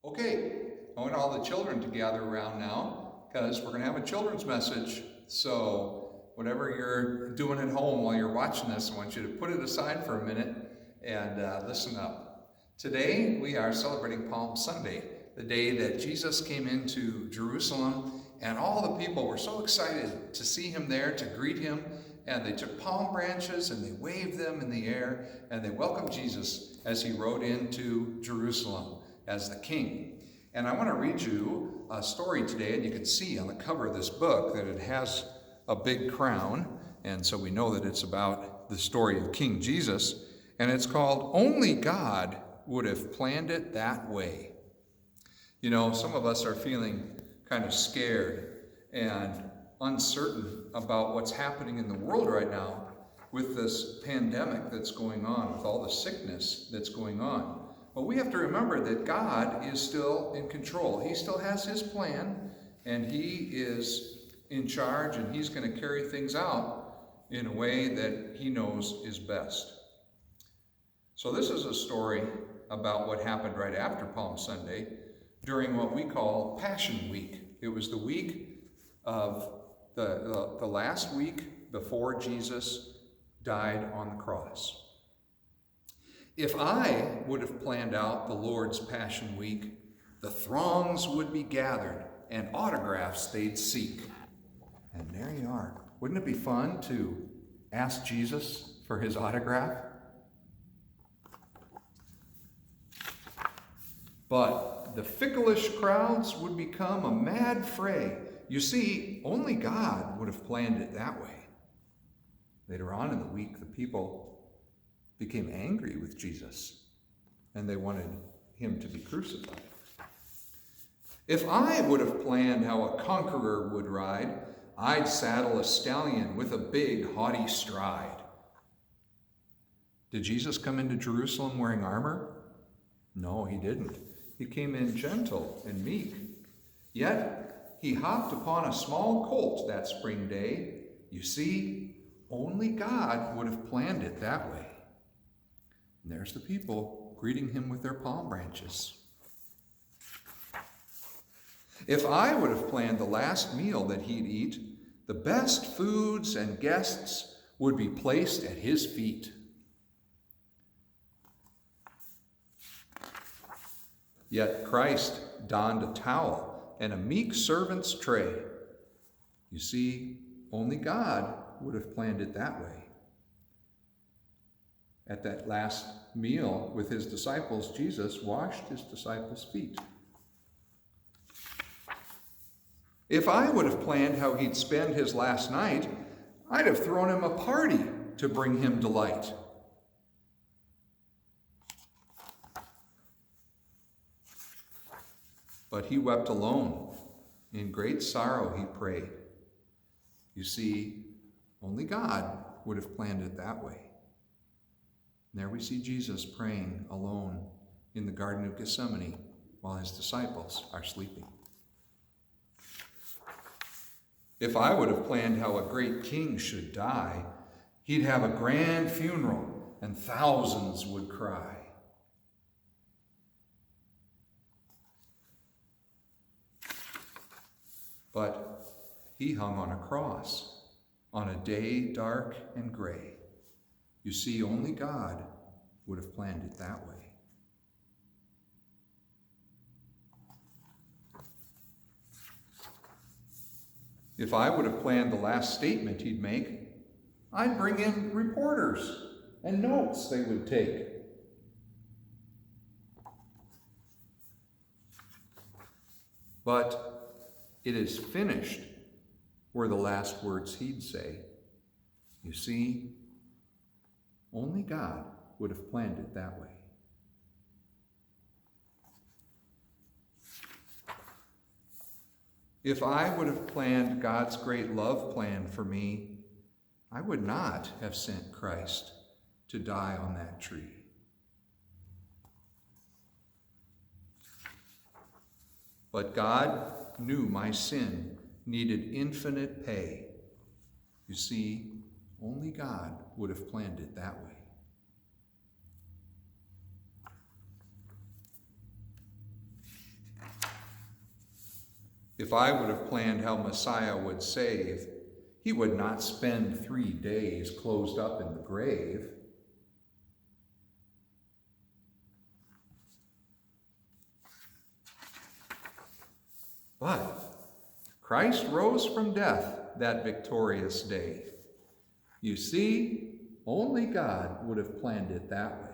Okay, I want all the children to gather around now because we're going to have a children's message. So, whatever you're doing at home while you're watching this, I want you to put it aside for a minute and listen up. Today, we are celebrating Palm Sunday, the day that Jesus came into Jerusalem, and all the people were so excited to see him there, to greet him, and they took palm branches and they waved them in the air, and they welcomed Jesus as he rode into Jerusalem as the king. And I want to read you a story today, and you can see on the cover of this book that it has a big crown, and so we know that it's about the story of King Jesus, and it's called Only God Would Have Planned It That Way. You know, some of us are feeling kind of scared and uncertain about what's happening in the world right now with this pandemic that's going on, with all the sickness that's going on. But we have to remember that God is still in control. He still has his plan, and he is in charge, and he's going to carry things out in a way that he knows is best. So this is a story about what happened right after Palm Sunday during what we call Passion Week. It was the week of the last week before Jesus died on the cross. If I would have planned out the Lord's Passion Week, the throngs would be gathered and autographs they'd seek. And there you are. Wouldn't it be fun to ask Jesus for his autograph? But the fickleish crowds would become a mad fray. You see, only God would have planned it that way. Later on in the week, the people became angry with Jesus, and they wanted him to be crucified. If I would have planned how a conqueror would ride, I'd saddle a stallion with a big, haughty stride. Did Jesus come into Jerusalem wearing armor? No, he didn't. He came in gentle and meek. Yet he hopped upon a small colt that spring day. You see, only God would have planned it that way. And there's the people greeting him with their palm branches. If I would have planned the last meal that he'd eat, the best foods and guests would be placed at his feet. Yet Christ donned a towel and a meek servant's tray. You see, only God would have planned it that way. At that last meal with his disciples, Jesus washed his disciples' feet. If I would have planned how he'd spend his last night, I'd have thrown him a party to bring him delight. But he wept alone. In great sorrow he prayed. You see, only God would have planned it that way. And there we see Jesus praying alone in the Garden of Gethsemane while his disciples are sleeping. If I would have planned how a great king should die, he'd have a grand funeral and thousands would cry. But he hung on a cross on a day dark and gray. You see, only God would have planned it that way. If I would have planned the last statement he'd make, I'd bring in reporters and notes they would take. But it is finished were the last words he'd say. You see, only God would have planned it that way. If I would have planned God's great love plan for me, I would not have sent Christ to die on that tree. But God knew my sin needed infinite pay. You see, only God would have planned it that way. If I would have planned how Messiah would save, he would not spend 3 days closed up in the grave. But Christ rose from death that victorious day. You see, only God would have planned it that way.